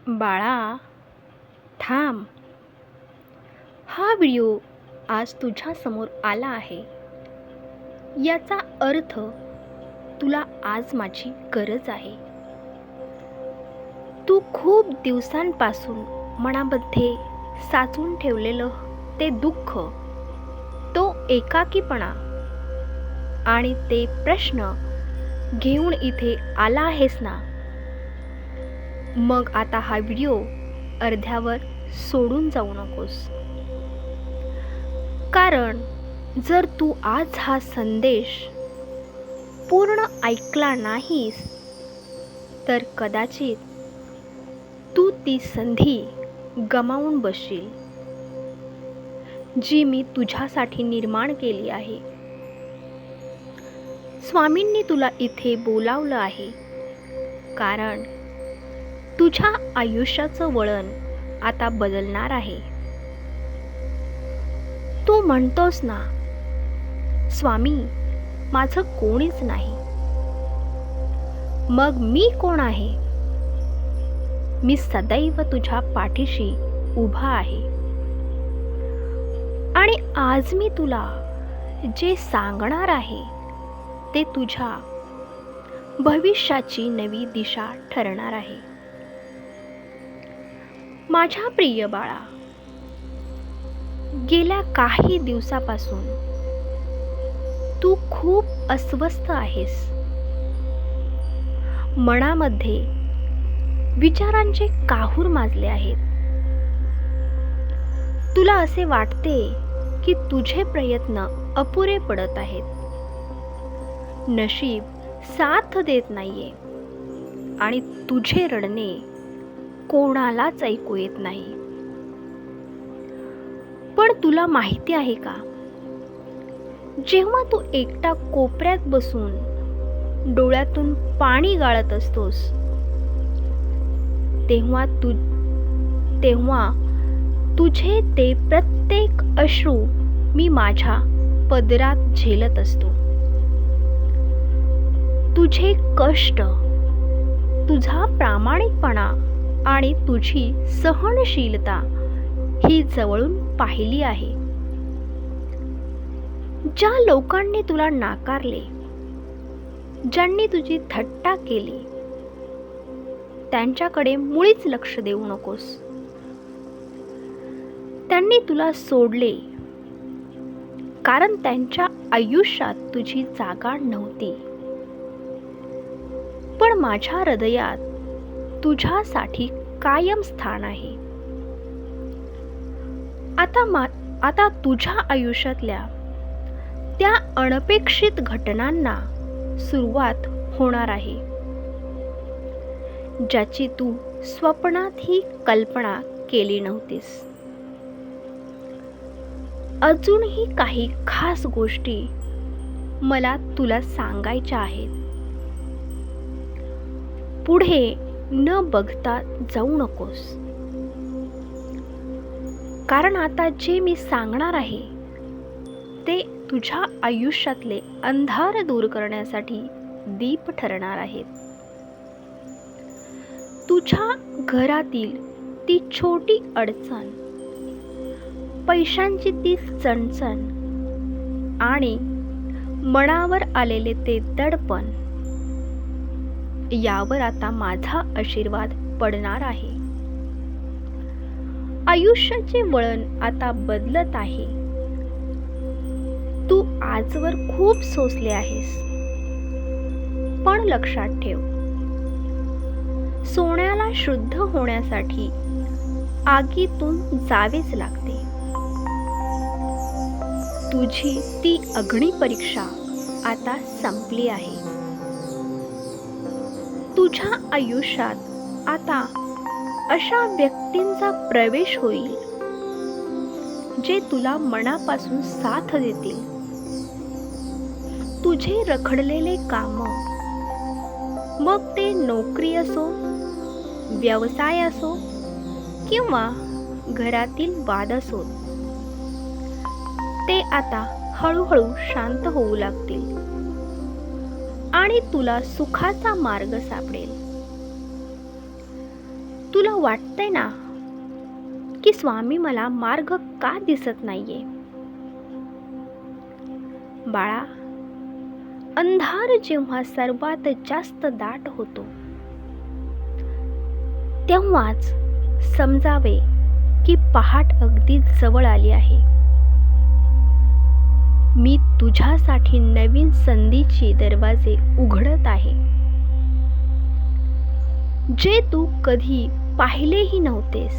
बाळा, थांब. हा व्हिडिओ आज तुझ्या समोर आला आहे. याचा अर्थ तुला आज माझी गरज आहे. तू खूप दिवसांपासून मनामध्ये साचून ठेवलेलं ते दुःख, तो एकाकीपणा आणि ते प्रश्न घेऊन इथे आला आहेस ना. मग आता हा व्हिडिओ अर्ध्यावर सोडून जाऊ नकोस. कारण जर तू आज हा संदेश पूर्ण ऐकला नाहीस तर कदाचित तू ती संधी गमावून बसशील जी मी तुझ्यासाठी निर्माण केली आहे. स्वामींनी तुला इथे बोलावलं आहे कारण तुझ्या आयुष्याचं वळण आता बदलणार आहे. तू म्हणतोस ना, स्वामी, माझं कोणीच नाही. मग मी कोण आहे? मी सदैव तुझ्या पाठीशी उभा आहे. आणि आज मी तुला जे सांगणार आहे ते तुझ्या भविष्याची नवी दिशा ठरणार आहे. माझ्या प्रिय बाळा, गेल्या काही दिवसापासून तू खूप अस्वस्थ आहेस. मनामध्ये विचारांचे काहूर माजले आहेत. तुला असे वाटते की तुझे प्रयत्न अपुरे पडत आहेत. नशीब साथ देत नाहीये आणि तुझे रडणे कोणालाच ऐकू येत नाही. पण तुला माहिती आहे का, जेव्हा तू एकटा कोपऱ्यात बसून डोळ्यातून पाणी गाळत असतोस तेव्हा तुझे ते प्रत्येक अश्रू मी माझ्या पदरात झेलत असतो. तुझे कष्ट, तुझा प्रामाणिकपणा आणि तुझी सहनशीलता ही जवळून पाहिली आहे. ज्या लोकांनी तुला नाकारले, ज्यांनी तुझी थट्टा केली, त्यांच्याकडे मुळीच लक्ष देऊ नकोस. त्यांनी तुला सोडले कारण त्यांच्या आयुष्यात तुझी जागा नव्हती. पण माझ्या हृदयात तुझ्यासाठी कायम स्थान आहे. आता तुझ्या आयुष्यातल्या त्या अनपेक्षित घटनांना सुरुवात होणार आहे ज्याची तू स्वप्नातही कल्पना केली नव्हतीस. अजूनही काही खास गोष्टी मला तुला सांगायच्या आहेत. पुढे न बघता जाऊ नकोस, कारण आता जे मी सांगणार आहे ते तुझ्या आयुष्यातले अंधार दूर करण्यासाठी दीप ठरणार आहेत. तुझ्या घरातील ती छोटी अडचण, पैशांची ती चणचण आणि मनावर आलेले ते दडपण, यावर आता माझा आशीर्वाद पडणार आहे. आयुष्याचे वळण आता बदलत आहे. तू आजवर खूप सोसले आहेस, पण लक्षात ठेव, सोन्याला शुद्ध होण्यासाठी आगीतून जावेच लागते. तुझी ती अग्निपरीक्षा आता संपली आहे. तुझ्या आयुष्यात आता अशा व्यक्तींचा प्रवेश होईल जे तुला मनापासून साथ देतील. तुझे रखडलेले काम, मग ते नोकरी असो, व्यवसाय असो किंवा घरातील वाद असो, ते आता हळूहळू शांत होऊ लागतील आणि तुला सुखाचा मार्ग सापडेल. तुला वाटतंय ना की स्वामी मला मार्ग का दिसत नाहीये? बाळा, अंधार जेव्हा सर्वात जास्त दाट होतो तेव्हाच समजावे की पहाट अगदी जवळ आली आहे. मी तुझ्यासाठी नवीन संधीचे दरवाजे उघडत आहे, जे तू कधी पाहिलेही नव्हतेस.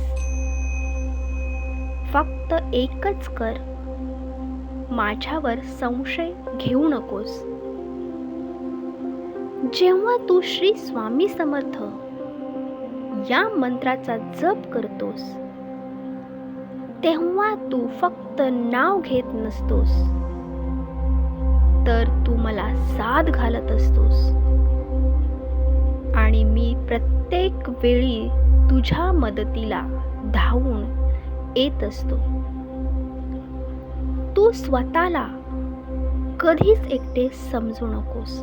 फक्त एकच कर, माझ्यावर संशय घेऊ नकोस. जेव्हा तू श्री स्वामी समर्थ या मंत्राचा जप करतोस तेव्हा तू फक्त नाव घेत नसतोस, तर तू मला साथ घालत असतोस. आणि मी प्रत्येक वेळी तुझ्या मदतीला धावून येत असतो. तू स्वतःला कधीच एकटे समजू नकोस.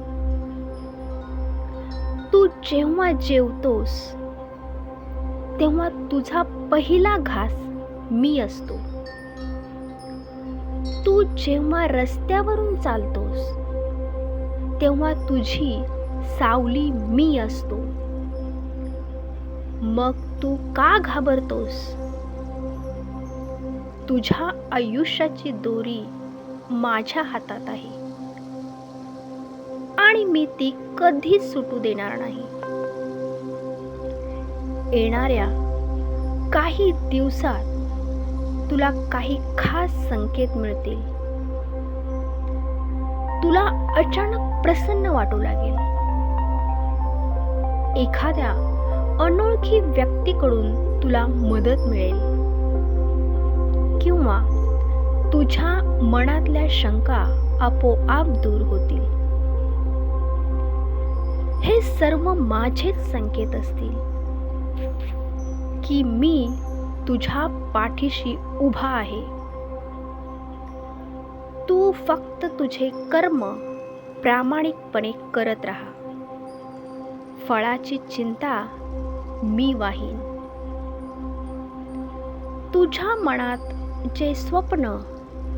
तू जेव्हा जेवतोस तेव्हा तुझा पहिला घास मी असतो. तू जेव्हा रस्त्यावरून चालतोस तेव्हा तुझी सावली मी असतो. मग तू का घाबरतोस? तुझ्या आयुष्याची दोरी माझ्या हातात आहे आणि मी ती कधीच सुटू देणार नाही. येणाऱ्या काही दिवसात तुला काही खास संकेत मिळतील. तुला अचानक प्रसन्न वाटू लागेल. एखाद्या अनोळखी व्यक्तीकडून तुला मदत मिळेल किंवा तुझ्या मनातल्या शंका आपोआप दूर होतील. हे सर्व माझेच संकेत असतील की मी तुझ्या पाठीशी उभा आहे. तू फक्त तुझे कर्म प्रामाणिकपणे करत राहा. फळाची चिंता मी वाहीन. तुझ्या मनात जे स्वप्न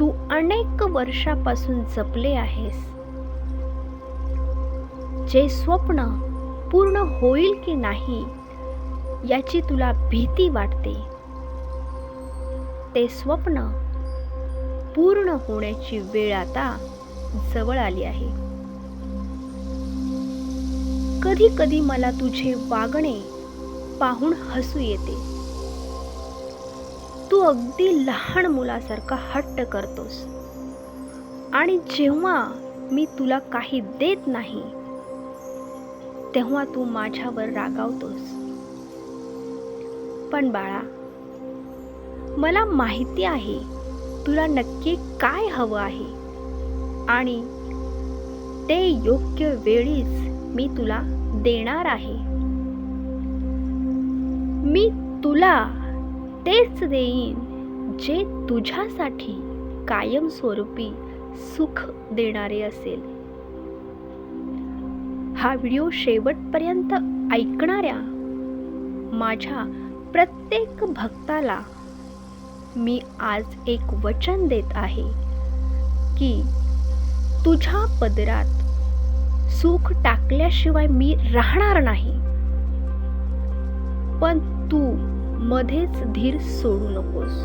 तू अनेक वर्षापासून जपले आहेस, जे स्वप्न पूर्ण होईल की नाही याची तुला भीती वाटते, ते स्वप्न पूर्ण होण्याची वेळ आता जवळ आली आहे. कधी कधी मला तुझे वागणे पाहून हसू येते. तू अगदी लहान मुलासारखा हट्ट करतोस आणि जेव्हा मी तुला काही देत नाही तेव्हा तू माझ्यावर रागावतोस. पण बाळा, मला माहिती आहे तुला नक्की काय हवं आहे आणि ते योग्य वेळीच मी तुला देणार आहे. मी तुला तेच देईन जे तुझ्यासाठी कायमस्वरूपी सुख देणारे असेल. हा व्हिडिओ शेवटपर्यंत ऐकणाऱ्या माझ्या प्रत्येक भक्ताला मी आज एक वचन देत आहे की तुझ्या पदरात सुख टाकल्याशिवाय मी राहणार नाही. पण तू मध्येच धीर सोडू नकोस.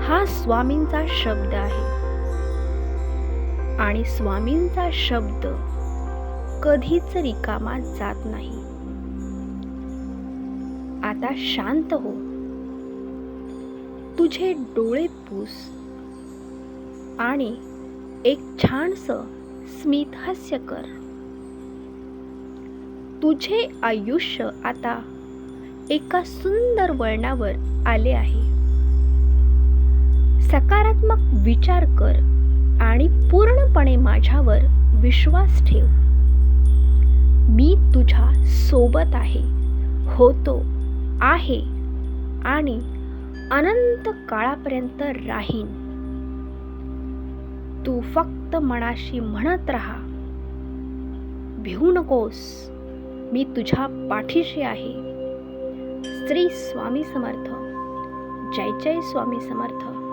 हा स्वामींचा शब्द आहे आणि स्वामींचा शब्द कधीच रिकामा जात नाही. आता शांत हो. तुझे डोळे पुस आणि एक छानसं स्मित हास्य कर. तुझे आयुष्य आता एका सुंदर वळणावर आले आहे. सकारात्मक विचार कर आणि पूर्णपणे माझ्यावर विश्वास ठेव. मी तुझ्या सोबत आहे, होतो, आहे आणि अनंत काळापर्यंत राहीन. तू फक्त मनाशी म्हणत राहा, भिवू नकोस, मी तुझ्या पाठीशी आहे. श्री स्वामी समर्थ. जय जय स्वामी समर्थ.